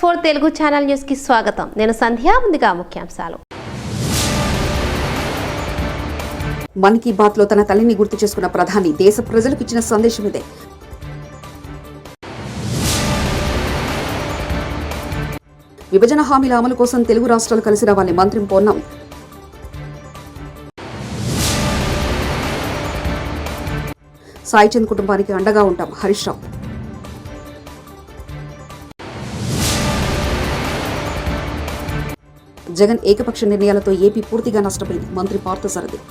News4 Telugu channel news కి స్వాగతం. నేను సంధ్య. ముందుగా ముఖ్యాంశాలు. మన్ కీ బాత్ లో తన తల్లిని గుర్తు చేసుకున్న ప్రధాని దేశ ప్రజలకు ఇచ్చిన సందేశం ఇదే. విభజన హామీల అమలు కోసం తెలుగు రాష్ట్రాలు కలిసి రావాలని మంత్రి పొన్నం. సాయిచంద్ కుటుంబానికి అండగా ఉంటాం హరీష్ రావు. జగన్ ఏకపక్ష నిర్ణయాలతో ఏపీ పూర్తిగా నష్టపోయింది మంత్రి పార్థసారథి.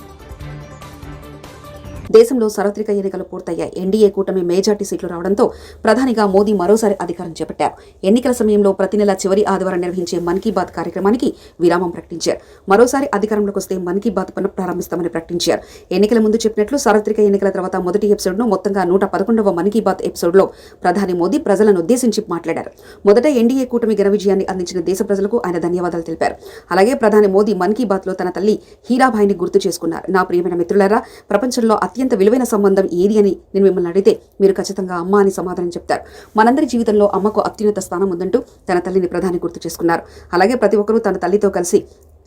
దేశంలో సార్వత్రిక ఎన్నికలు పూర్తయ్యాయి. ఎన్డీఏ కూటమి మెజార్టీ సీట్లు రావడంతో ప్రధానిగా మోదీ మరోసారి అధికారం చేపట్టారు. ఎన్నికల సమయంలో ప్రతి నెల చివరి ఆదివారం నిర్వహించే మన్ కీ బాత్ కార్యక్రమానికి విరామం ప్రకటించారు. మరోసారి అధికారంలోకి వస్తే మన్ కీ బాత్ పునఃప్రారంభిస్తామని ప్రకటించారు. ఎన్నికల ముందు చెప్పినట్లు సార్వత్రిక ఎన్నికల తర్వాత మొదటి ఎపిసోడ్ను మొత్తంగా 111వ మన్ కీ బాత్ ఎపిసోడ్లో ప్రధాని మోదీ ప్రజలను ఉద్దేశించి మాట్లాడారు. మొదట ఎన్డీఏ కూటమి ఘన విజయాన్ని అందించిన దేశ ప్రజలకు ఆయన ధన్యవాదాలు తెలిపారు. అలాగే ప్రధాని మోదీ మన్ కీ బాత్ లో తన తల్లి హీరాబాయిని గుర్తు చేసుకున్నారు. నా ప్రియమైన మిత్రులారా, ప్రపంచంలో అత్యంత విలువైన సంబంధం ఏది అని నేను మిమ్మల్ని అడిగితే మీరు ఖచ్చితంగా అమ్మ అని సమాధానం చెప్తారు. మనందరి జీవితంలో అమ్మకు అత్యున్నత స్థానం ఉందంటూ తన తల్లిని ప్రధాని గుర్తు చేసుకున్నారు. అలాగే ప్రతి ఒక్కరూ తన తల్లితో కలిసి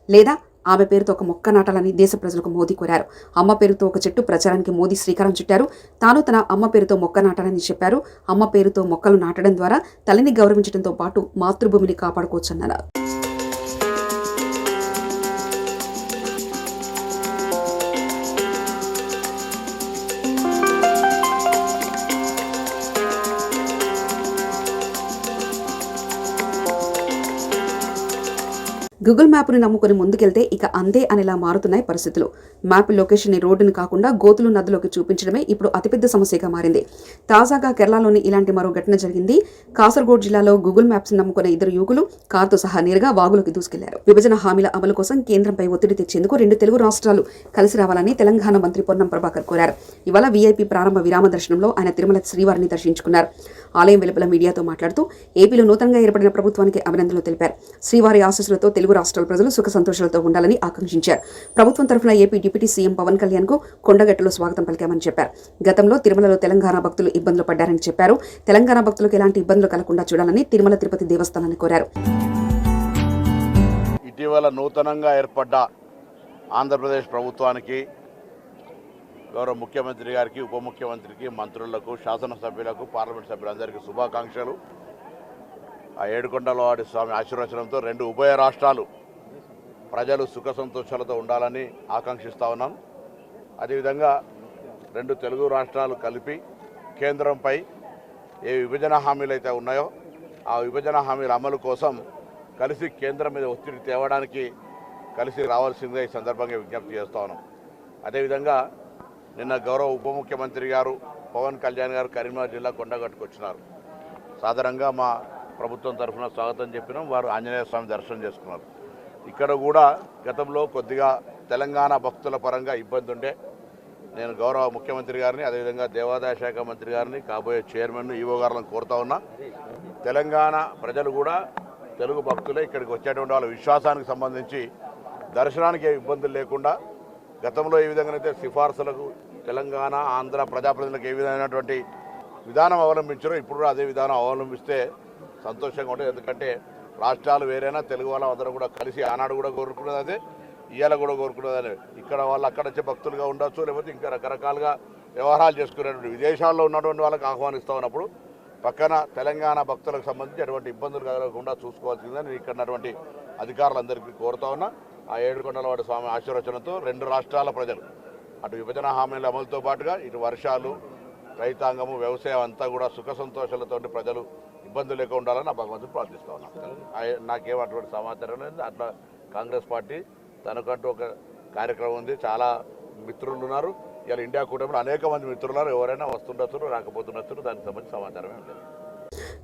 లేదా ఆమె పేరుతో ఒక మొక్క నాటాలని దేశ ప్రజలకు మోదీ కోరారు. అమ్మ పేరుతో ఒక చెట్టు ప్రచారానికి మోదీ శ్రీకారం చుట్టారు. తాను తన అమ్మ పేరుతో మొక్క నాటాలని చెప్పారు. అమ్మ పేరుతో మొక్కలు నాటడం ద్వారా తల్లిని గౌరవించడంతో పాటు మాతృభూమిని కాపాడుకోవచ్చన్నారు. గూగుల్ మ్యాప్ను నమ్ముకుని ముందుకెళ్తే ఇక అంతే అనేలా మారుతున్నాయి పరిస్థితులు. మ్యాప్ లొకేషన్ రోడ్డును కాకుండా గోతులు నదిలోకి చూపించడమే ఇప్పుడు అతిపెద్ద సమస్యగా మారింది. తాజాగా కేరళలోని ఇలాంటి మరో ఘటన జరిగింది. కాసర్గోడ్ జిల్లాలో గూగుల్ మ్యాప్స్ నమ్ముకున్న ఇద్దరు యువకులు కారుతో సహా నేరుగా వాగులోకి దూసుకెళ్లారు. విభజన హామీల అమలు కోసం కేంద్రంపై ఒత్తిడి తెచ్చేందుకు 2 తెలుగు రాష్ట్రాలు కలిసి రావాలని తెలంగాణ మంత్రి పొన్నం ప్రభాకర్ కోరారు. ఇవాళ వీఐపీ ప్రారంభ విరామ దర్శనంలో ఆయన తిరుమల శ్రీవారిని దర్శించుకున్నారు. ఆలయం వెలుపల మీడియాతో మాట్లాడుతూ ఏపీలో నూతనంగా ఏర్పడిన ప్రభుత్వానికి అభినందనలు తెలిపారు. శ్రీవారి ఆశీస్సులతో తెలుగు రాష్ట్రాల ప్రజలు సుఖ సంతోషాలతో ఉండాలని ఆకాంక్షించారు. ప్రభుత్వం తరఫున AP deputy CM Pawan Kalyan కు కొండగట్టులో స్వాగతం పలికామని చెప్పారు. గతంలో తిరుమలలో తెలంగాణ భక్తులు ఇబ్బందులు పడ్డారని చెప్పారు. తెలంగాణ భక్తులకు ఎలాంటి ఇబ్బందులు కలగకుండా చూడాలని తిరుమల తిరుపతి దేవస్థానాన్ని కోరారు. ఇటీవల నూతనంగా ఏర్పడ్డ ఆంధ్రప్రదేశ్ ప్రభుత్వానికి గౌరవ ముఖ్యమంత్రి గారికి, ఉప ముఖ్యమంత్రికి, మంత్రులకు, శాసనసభ్యులకు, పార్లమెంట్ సభ్యులందరికీ శుభాకాంక్షలు. ఆ ఏడుకొండలవాడి స్వామి ఆశీర్వచనంతో 2 ఉభయ రాష్ట్రాలు ప్రజలు సుఖ సంతోషాలతో ఉండాలని ఆకాంక్షిస్తూ ఉన్నాం. అదేవిధంగా 2 తెలుగు రాష్ట్రాలు కలిపి కేంద్రంపై ఏ విభజన హామీలు అయితే ఉన్నాయో ఆ విభజన హామీల అమలు కోసం కలిసి కేంద్రం మీద ఒత్తిడి తేవడానికి కలిసి రావాల్సిందిగా ఈ సందర్భంగా విజ్ఞప్తి చేస్తూ ఉన్నాం. అదేవిధంగా నిన్న గౌరవ ఉప ముఖ్యమంత్రి గారు పవన్ కళ్యాణ్ గారు కరీంనగర్ జిల్లా కొండగట్టుకు వచ్చినారు. సాధారణంగా మా ప్రభుత్వం తరఫున స్వాగతం చెప్పినాం. వారు ఆంజనేయ స్వామి దర్శనం చేసుకున్నారు. ఇక్కడ కూడా గతంలో కొద్దిగా తెలంగాణ భక్తుల పరంగా ఇబ్బంది ఉండే నేను గౌరవ ముఖ్యమంత్రి గారిని, అదేవిధంగా దేవాదాయ శాఖ మంత్రి గారిని, కాబోయే చైర్మన్, ఈవో గారులను కోరుతా ఉన్నా. తెలంగాణ ప్రజలు కూడా తెలుగు భక్తులే ఇక్కడికి వచ్చేటువంటి వాళ్ళ విశ్వాసానికి సంబంధించి దర్శనానికి ఏ ఇబ్బందులు లేకుండా గతంలో ఏ విధంగానైతే సిఫార్సులకు తెలంగాణ ఆంధ్ర ప్రజాప్రతినిధులకు ఏ విధమైనటువంటి విధానం అవలంబించారో ఇప్పుడు కూడా అదే విధానం అవలంబిస్తే సంతోషంగా ఉంటుంది. ఎందుకంటే రాష్ట్రాలు వేరైనా తెలుగు వాళ్ళ అందరం కూడా కలిసి ఆనాడు కూడా కోరుకున్నది అదే, ఇవాళ కూడా కోరుకున్నది అదే. ఇక్కడ వాళ్ళు అక్కడ వచ్చే భక్తులుగా ఉండొచ్చు, లేకపోతే ఇంకా రకరకాలుగా వ్యవహారాలు చేసుకునేటువంటి విదేశాల్లో ఉన్నటువంటి వాళ్ళకి ఆహ్వానిస్తూ ఉన్నప్పుడు పక్కన తెలంగాణ భక్తులకు సంబంధించి అటువంటి ఇబ్బందులు కలగకుండా చూసుకోవాల్సిందని ఇక్కడ ఉన్నటువంటి అధికారులందరికీ కోరుతా ఉన్నా. ఆ ఏడుకొండలవాడి స్వామి ఆశీర్వచనంతో 2 రాష్ట్రాల ప్రజలు అటు విభజన హామీల అమలుతో పాటుగా ఇటు వర్షాలు, రైతాంగము, వ్యవసాయం అంతా కూడా సుఖ సంతోషాలతో ప్రజలు ఇబ్బందులు లేకుండా ఉండాలని నా భగవంతుడు ప్రార్థిస్తూ ఉన్నాను. నాకేం అటువంటి సమాచారం లేదు. అట్లా కాంగ్రెస్ పార్టీ తనకంటూ ఒక కార్యక్రమం ఉంది. చాలా మిత్రులు ఉన్నారు. ఇలా ఇండియా కూటమిలో అనేక మంది మిత్రులు ఉన్నారు. ఎవరైనా వస్తుండొచ్చు, రాకపోతుండొచ్చు. దానికి సంబంధించి సమాచారం ఏం లేదు.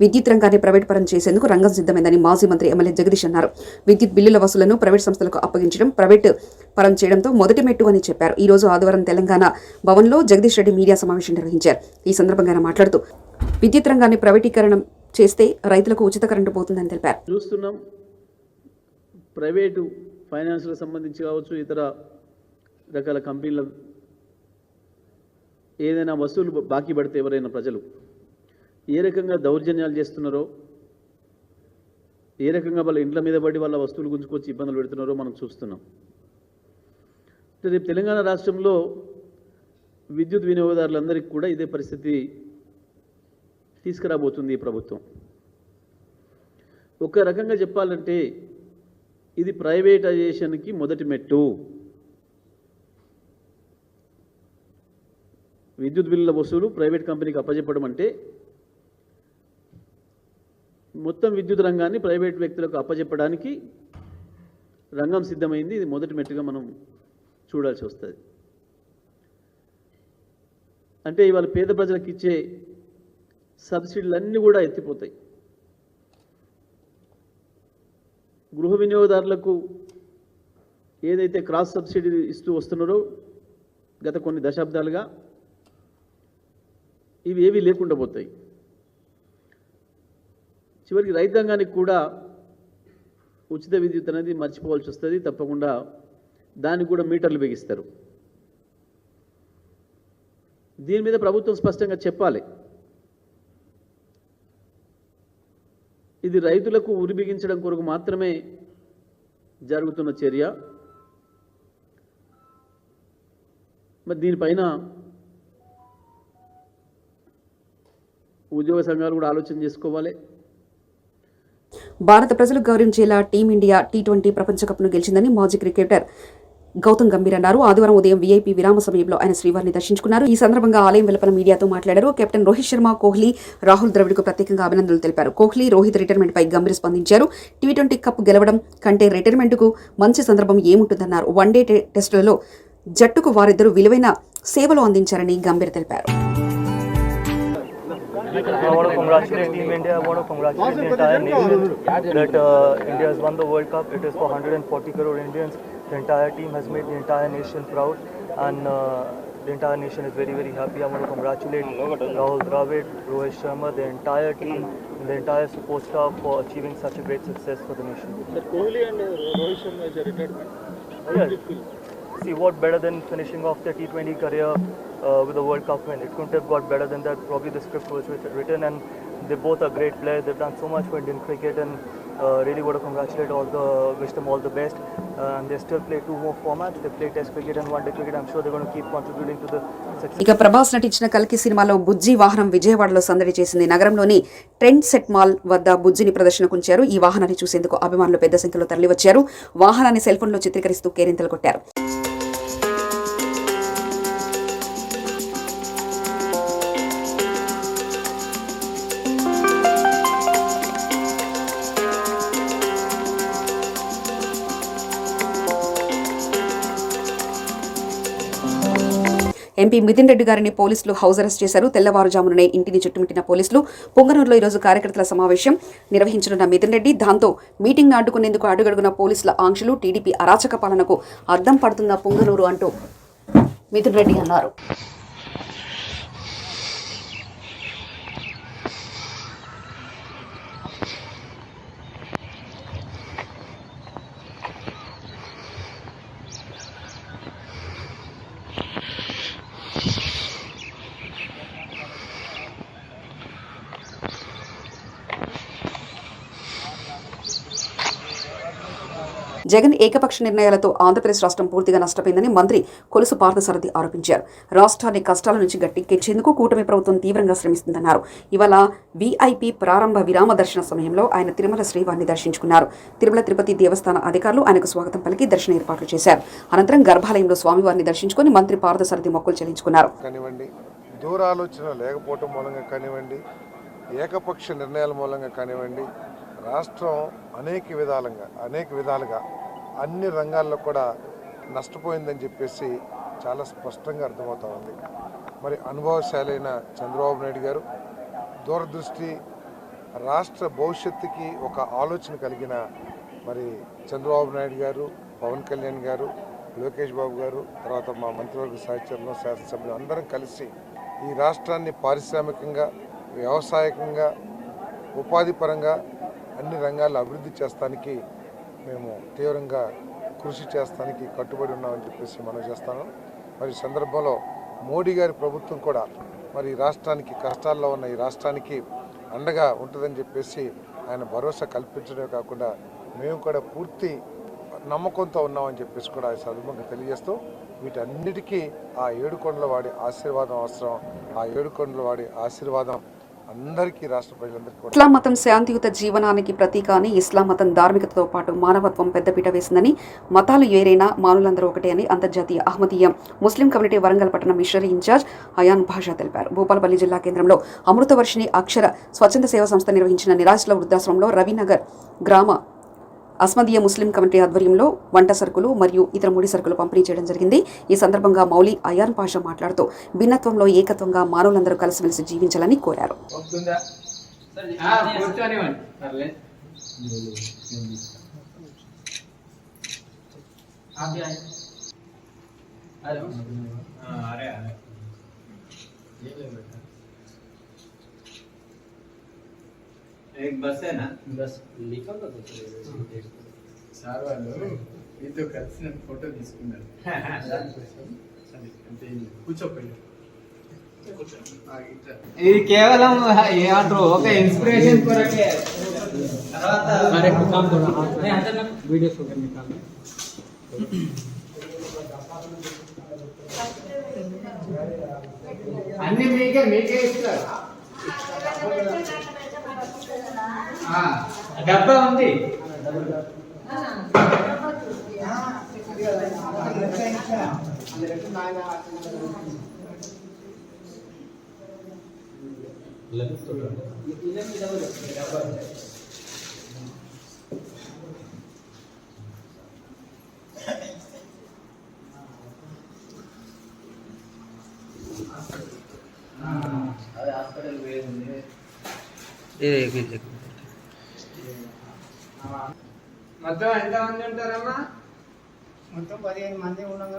విద్యుత్ రంగాన్ని ప్రైవేట్ పరం చేసేందుకు రంగం సిద్ధమైందని మాజీ మంత్రి ఎమ్మెల్యే జగదీష్ అన్నారు. విద్యుత్ బిల్లుల వసూలను ప్రైవేట్ సంస్థలకు అప్పగించడం ప్రైవేట్ పరం చేయడంతో మొదటి మెట్టు అని చెప్పారు. ఈ రోజు ఆదివారం తెలంగాణ భవన్లో జగదీష్ రెడ్డి మీడియా సమావేశం నిర్వహించారు. ఈ సందర్భంగా ఆయన మాట్లాడుతూ విద్యుత్ రంగాన్ని ప్రైవేటీకరణ చేస్తే రైతులకు ఉచిత కరెంటు పోతుందని తెలిపారు. చూస్తున్నాం ప్రైవేటు ఫైనాన్స్లకు సంబంధించి కావచ్చు, ఇతర రకాల కంపెనీల ఏదైనా వస్తువులు బాకీ పడితే ఎవరైనా ప్రజలు ఏ రకంగా దౌర్జన్యాలు చేస్తున్నారో ఏ రకంగా వాళ్ళ ఇండ్ల మీద పడి వాళ్ళ వస్తువులు గుంజుకొచ్చి ఇబ్బందులు పెడుతున్నారో మనం చూస్తున్నాం. రేపు తెలంగాణ రాష్ట్రంలో విద్యుత్ వినియోగదారులందరికీ కూడా ఇదే పరిస్థితి తీసుకురాబోతుంది ఈ ప్రభుత్వం. ఒక రకంగా చెప్పాలంటే ఇది ప్రైవేటైజేషన్కి మొదటి మెట్టు. విద్యుత్ బిల్లుల వసూలు ప్రైవేట్ కంపెనీకి అప్పచెప్పడం అంటే మొత్తం విద్యుత్ రంగాన్ని ప్రైవేట్ వ్యక్తులకు అప్పచెప్పడానికి రంగం సిద్ధమైంది. ఇది మొదటి మెట్టుగా మనం చూడాల్సి వస్తుంది. అంటే ఇవాళ పేద ప్రజలకు ఇచ్చే సబ్సిడీలన్నీ కూడా ఎత్తిపోతాయి. గృహ వినియోగదారులకు ఏదైతే క్రాస్ సబ్సిడీ ఇస్తూ వస్తున్నారో గత కొన్ని దశాబ్దాలుగా ఇవి ఏవీ లేకుండా పోతాయి. చివరికి రైతాంగానికి కూడా ఉచిత విద్యుత్ అనేది మర్చిపోవాల్సి వస్తుంది. తప్పకుండా దానికి కూడా మీటర్లు బిగిస్తారు. దీని మీద ప్రభుత్వం స్పష్టంగా చెప్పాలి. ఇది రైతులకు ఉరి బిగించడం కొరకు మాత్రమే జరుగుతున్న చర్య. మరి దీనిపైన ఉద్యోగ సంఘాలు కూడా ఆలోచన చేసుకోవాలి. భారత ప్రజలు గౌరవించేలా టీమిండియా T20 ప్రపంచ కప్ను గెలిచిందని మాజీ క్రికెటర్ గౌతమ్ గంభీర్ అన్నారు. ఆదివారం ఉదయం వీఐపీ విరామ సమయంలో ఆయన శ్రీవారిని దర్శించుకున్నారు. ఈ సందర్భంగా ఆలయం వెలుపల మీడియాతో మాట్లాడారు. కెప్టెన్ రోహిత్ శర్మ, కోహ్లీ, రాహుల్ ద్రవిడ్కు ప్రత్యేకంగా అభినందనలు తెలిపారు. కోహ్లీ, రోహిత్ రిటైర్మెంట్పై గంభీర్ స్పందించారు. T20 కప్ గెలవడం కంటే రిటైర్మెంట్కు మంచి సందర్భం ఏముంటుందన్నారు. వన్డే టెస్టులలో జట్టుకు వారిద్దరూ విలువైన సేవలు అందించారని గంభీర్ తెలిపారు. I want to congratulate Team India. I want to congratulate the entire nation that India has won the World Cup. It is for 140 crore Indians. The entire team has made the entire nation proud, and the entire nation is very, very happy. I want to congratulate Rahul Dravid, Rohit Sharma, the entire team, and the entire support staff for achieving such a great success for the nation. Sir, Kohli and Rohit Sharma is a retirement. How Yeah. do you feel? See, what better than finishing off their T20 career with a World Cup win? It couldn't have got better than that. Probably the script was written, and they both are great players. They've done so much for Indian cricket, and really want to congratulate wish them all the best. And they still play 2 more formats. They play Test cricket and One Day cricket. I'm sure they're going to keep contributing to the success. ఇక ప్రభాస్ నటించిన కల్కి సినిమాలో బుజ్జి వాహనం విజయవాడలో సందడి చేసింది. నగరంలోని trend set mall వద్ద బుజ్జిని ప్రదర్శనకు ఉంచారు. ఈ వాహనాన్ని చూసేందుకు అభిమానులు పెద్ద సంఖ్యలో తరలివచ్చారు. వాహనాన్ని సెల్ ఫోన్లో చిత్రీకరిస్తూ కేరింతలు కొట్టారు. ఎంపీ మిథున్ రెడ్డి గారిని పోలీసులు హౌస్ అరెస్ట్ చేశారు. తెల్లవారుజామునే ఇంటిని చుట్టుముట్టిన పోలీసులు పొంగనూరులో ఈరోజు కార్యకర్తల సమావేశం నిర్వహించనున్న మిథున్ రెడ్డి దాంతో మీటింగ్ అడ్డుకునేందుకు అడుగడుగున పోలీసుల ఆంక్షలు టీడీపీ అరాచక పాలనకు అద్దం పడుతున్న పొంగనూరు అంటూ మిథున్ రెడ్డి అన్నారు. జగన్ ఏకపక్ష నిర్ణయాలతో ఆంధ్రప్రదేశ్ రాష్ట్రం పూర్తిగా నష్టపోయిందని మంత్రి కొలుసు పార్థసారథి ఆరోపించారు. రాష్ట్రాన్ని కష్టాల నుంచి గట్టెక్కించేందుకు కూటమి ప్రభుత్వం తీవ్రంగా శ్రమిస్తుందన్నారు. ఇవాళ వీఐపీ ప్రారంభ విరామ దర్శన సమయంలో ఆయన తిరుమల శ్రీవారిని దర్శించుకున్నారు. తిరుమల తిరుపతి దేవస్థాన అధికారులు ఆయనకు స్వాగతం పలికి దర్శన ఏర్పాట్లు చేశారు. అనంతరం గర్భాలయంలో స్వామివారిని దర్శించుకుని మంత్రి పార్థసారథి మొక్కులు చెల్లించుకున్నారు. దూరాలోచన లేకపోవటం మూలంగా కానివ్వండి, ఏకపక్ష నిర్ణయాల మూలంగా కానివ్వండి, రాష్ట్రం అనేక విధాలుగా అన్ని రంగాల్లో కూడా నష్టపోయిందని చెప్పేసి చాలా స్పష్టంగా అర్థమవుతా ఉంది. మరి అనుభవశాలైన చంద్రబాబు నాయుడు గారు, దూరదృష్టి, రాష్ట్ర భవిష్యత్తుకి ఒక ఆలోచన కలిగిన మరి చంద్రబాబు నాయుడు గారు, పవన్ కళ్యాణ్ గారు, లోకేష్ బాబు గారు, తర్వాత మా మంత్రివర్గ సహచరులు, శాసనసభ్యులు అందరం కలిసి ఈ రాష్ట్రాన్ని పారిశ్రామికంగా, వ్యవసాయకంగా, ఉపాధి పరంగా అన్ని రంగాల్లో అభివృద్ధి చేస్తానికి మేము తీవ్రంగా కృషి చేస్తానికి కట్టుబడి ఉన్నామని చెప్పేసి మనం చేస్తాను. మరి సందర్భంలో మోడీ గారి ప్రభుత్వం కూడా మరి రాష్ట్రానికి, కష్టాల్లో ఉన్న ఈ రాష్ట్రానికి అండగా ఉంటుందని చెప్పేసి ఆయన భరోసా కల్పించడమే కాకుండా మేము కూడా పూర్తి నమ్మకంతో ఉన్నామని చెప్పేసి కూడా ఈ సందర్భంగా తెలియజేస్తూ వీటన్నిటికీ ఆ ఏడుకొండల వాడి ఆశీర్వాదం అవసరం. ఆ ఏడుకొండల వాడి ఆశీర్వాదం అందరికీ, రాష్ట్ర ప్రజలందరికీ. ఇస్లాం మతం శాంతియుత జీవనానికి ప్రతీక అని, ఇస్లాం మతం ధార్మికతతో పాటు మానవత్వం పెద్దపీట వేసిందని, మతాలు ఏరైనా మానులందరూ ఒకటే అని అంతర్జాతీయ అహ్మదీయ ముస్లిం కమ్యూనిటీ వరంగల్ పట్టణ మిషనరీ ఇన్ఛార్జ్ అయాన్ భాషా తెలిపారు. భూపాలపల్లి జిల్లా కేంద్రంలో అమృతవర్షిణి అక్షర స్వచ్ఛంద సేవా సంస్థ నిర్వహించిన నిరాశ్రల వృద్ధాశ్రమంలో రవినగర్ గ్రామ అస్మదీయ ముస్లిం కమిటీ ఆధ్వర్యంలో వంట సరుకులు మరియు ఇతర ముడి సరుకులు పంపిణీ చేయడం జరిగింది. ఈ సందర్భంగా మౌలి అయాన్ పాషా మాట్లాడుతూ భిన్నత్వంలో ఏకత్వంగా మానవులందరూ కలిసిమెలిసి జీవించాలని కోరారు. एक बस है ना, बस लिखा तो సార్ వాళ్ళు మీతో కలిసి నన్ను ఫోటో తీసుకున్నారు. కూర్చోపోయి ఇది కేవలం ఏమంటారు ఒక ఇన్స్పిరేషన్ కొరకే. అన్ని మీకే ఇస్తారు. డబ్బా ఉంది. హాస్పిటల్ పోయింది. మొత్తం ఎంతమంది ఉంటారమ్మా? మొత్తం 15 మంది ఉండగా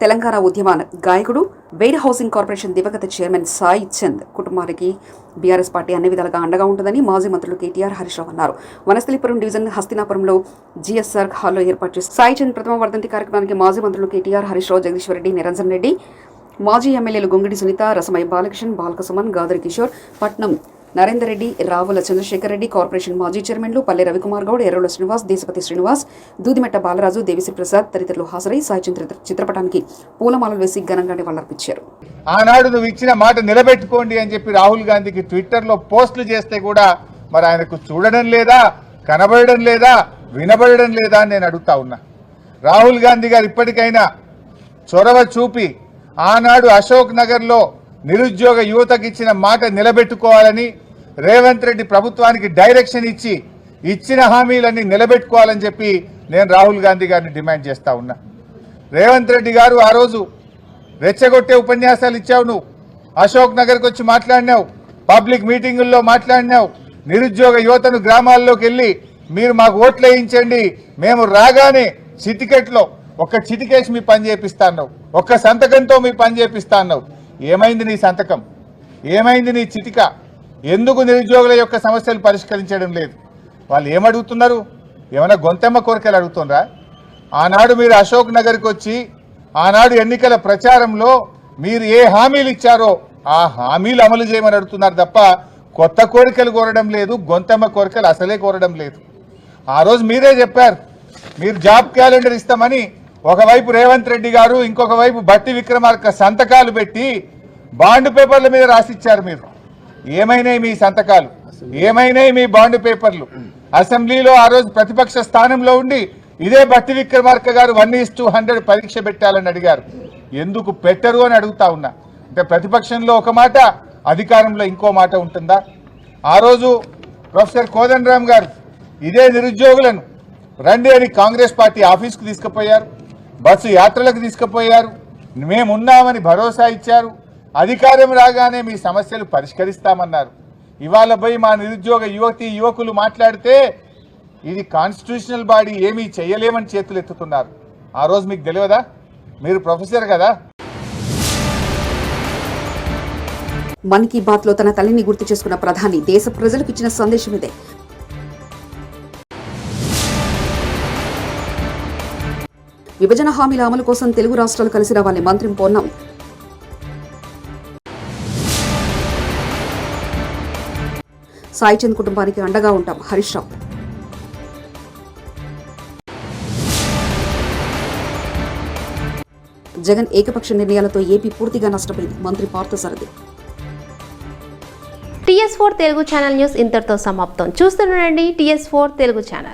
తెలంగాణ ఉద్యమ గాయకుడు వేర్ హౌసింగ్ కార్పొరేషన్ దివంగత చైర్మన్ సాయి చంద్ కుటుంబానికి బీఆర్ఎస్ పార్టీ అన్ని విధాలుగా అండగా ఉంటుందని మాజీ మంత్రులు కేటీఆర్, హరీష్ రావు అన్నారు. వనస్థలిపురం డివిజన్ హస్తినాపురంలో జీఎస్ఆర్ హాల్లో ఏర్పాటు చేసిన సాయి చంద్ ప్రథమ వర్ధంతి కార్యక్రమానికి మాజీ మంత్రులు కేటీఆర్, హరీష్ రావు, జగదీశ్వర్ రెడ్డి, నిరంజన్ రెడ్డి, మాజీ ఎమ్మెల్యేలు గొంగిడి సునీత, రసమయ్య బాలకృష్ణన్, బాలకసుమన్, గాదరి కిషోర్, పట్నం నరేందర్ రెడ్డి, రావుల చంద్రశేఖర్ రెడ్డి, కార్పొరేషన్ మాజీ చైర్మన్లు పల్లె రవికుమార్ గౌడ్, ఎర్రోల శ్రీనివాస్, దేశపతి శ్రీనివాస్, దూదిమెట్ట బాలరాజు, దేవిశ్రీ ప్రసాద్ తదితరులు హాజరై సాయి చంద్ర చిత్రపటానికి పూలమాలలు వేసి ఘనంగా నివాళులర్పించారు. ఆనాడు నువ్వు ఇచ్చిన మాట నిలబెట్టుకోండి అని చెప్పి రాహుల్ గాంధీకి ట్విట్టర్లో పోస్టులు చేస్తే కూడా మరి ఆయనకు చూడడం లేదా, కనబడడం లేదా, వినబడడం లేదా అని నేను అడుగుతా ఉన్నా. రాహుల్ గాంధీ గారు ఇప్పటికైనా చొరవ చూపి ఆనాడు అశోక్ నగర్లో నిరుద్యోగ యువతకు ఇచ్చిన మాట నిలబెట్టుకోవాలని, రేవంత్ రెడ్డి ప్రభుత్వానికి డైరెక్షన్ ఇచ్చి ఇచ్చిన హామీలన్నీ నిలబెట్టుకోవాలని చెప్పి నేను రాహుల్ గాంధీ గారిని డిమాండ్ చేస్తా ఉన్నా. రేవంత్ రెడ్డి గారు ఆ రోజు రెచ్చగొట్టే ఉపన్యాసాలు ఇచ్చావు, నువ్వు అశోక్ నగర్కి వచ్చి మాట్లాడినావు, పబ్లిక్ మీటింగుల్లో మాట్లాడినావు, నిరుద్యోగ యువతను గ్రామాల్లోకి వెళ్ళి మీరు మాకు ఓట్లు వేయించండి, మేము రాగానే చిటికెట్లో ఒక్క చిటికేసి మీ పని చేపిస్తాన్నావు, ఒక్క సంతకంతో మీ పని చేపిస్తాన్నావు. ఏమైంది నీ సంతకం? ఏమైంది నీ చిటిక? ఎందుకు నిరుద్యోగుల యొక్క సమస్యలు పరిష్కరించడం లేదు? వాళ్ళు ఏమడుగుతున్నారు? ఏమైనా గొంతెమ్మ కోరికలు అడుగుతున్నారా? ఆనాడు మీరు అశోక్ నగర్కి వచ్చి ఆనాడు ఎన్నికల ప్రచారంలో మీరు ఏ హామీలు ఇచ్చారో ఆ హామీలు అమలు చేయమని అడుగుతున్నారు తప్ప కొత్త కోరికలు కోరడం లేదు, గొంతెమ్మ కోరికలు అసలే కోరడం లేదు. ఆ రోజు మీరే చెప్పారు మీరు జాబ్ క్యాలెండర్ ఇస్తామని. ఒకవైపు రేవంత్ రెడ్డి గారు, ఇంకొక వైపు బట్టి విక్రమార్క సంతకాలు పెట్టి బాండ్ పేపర్ల మీద రాసిచ్చారు. మీరు ఏమైనాయి మీ సంతకాలు? ఏమైనాయి మీ బాండ్ పేపర్లు? అసెంబ్లీలో ఆ రోజు ప్రతిపక్ష స్థానంలో ఉండి ఇదే బట్టి విక్రమార్క గారు 1:100 పరీక్ష పెట్టాలని అడిగారు. ఎందుకు పెట్టరు అని అడుగుతా ఉన్నా. అంటే ప్రతిపక్షంలో ఒక మాట, అధికారంలో ఇంకో మాట ఉంటుందా? ఆ రోజు ప్రొఫెసర్ కోదండరామ్ గారు ఇదే నిరుద్యోగులను రండి అని కాంగ్రెస్ పార్టీ ఆఫీస్కు తీసుకుపోయారు, బస్సు యాత్రలకు తీసుకుపోయారు, మేమున్నామని భరోసా ఇచ్చారు. అధికారం రాగానే మీ సమస్యలు పరిష్కరిస్తామన్నారు. ఇవాళ పోయి మా నిరుద్యోగ యువతి యువకులు మాట్లాడితే ఇది కాన్స్టిట్యూషనల్ బాడీ, ఏమీ చేయలేమని చేతులు ఎత్తుతున్నారు. ఆ రోజు మీకు తెలియదా? మీరు ప్రొఫెసర్ కదా. మన్ కీ బాత్ లో తన తల్లిని గుర్తు చేసుకున్న ప్రధాని దేశ ప్రజలకు ఇచ్చిన సందేశం ఇదే. విభజన హామీల అమలు కోసం తెలుగు రాష్ట్రాలు కలిసి రావాలి. మంత్రి పొన్నం సాయి చంద్ కుటుంబానికి అండగా ఉంటాం హరీష్ రావు. జగన్ ఏకపక్ష నిర్ణయాలతో ఏపీ పూర్తిగా నష్టపోయింది. మంత్రి Parthasarathi. TS4 Telugu channel news ఇంతటితో సమాప్తం. చూస్తుండండి TS4 తెలుగు ఛానల్.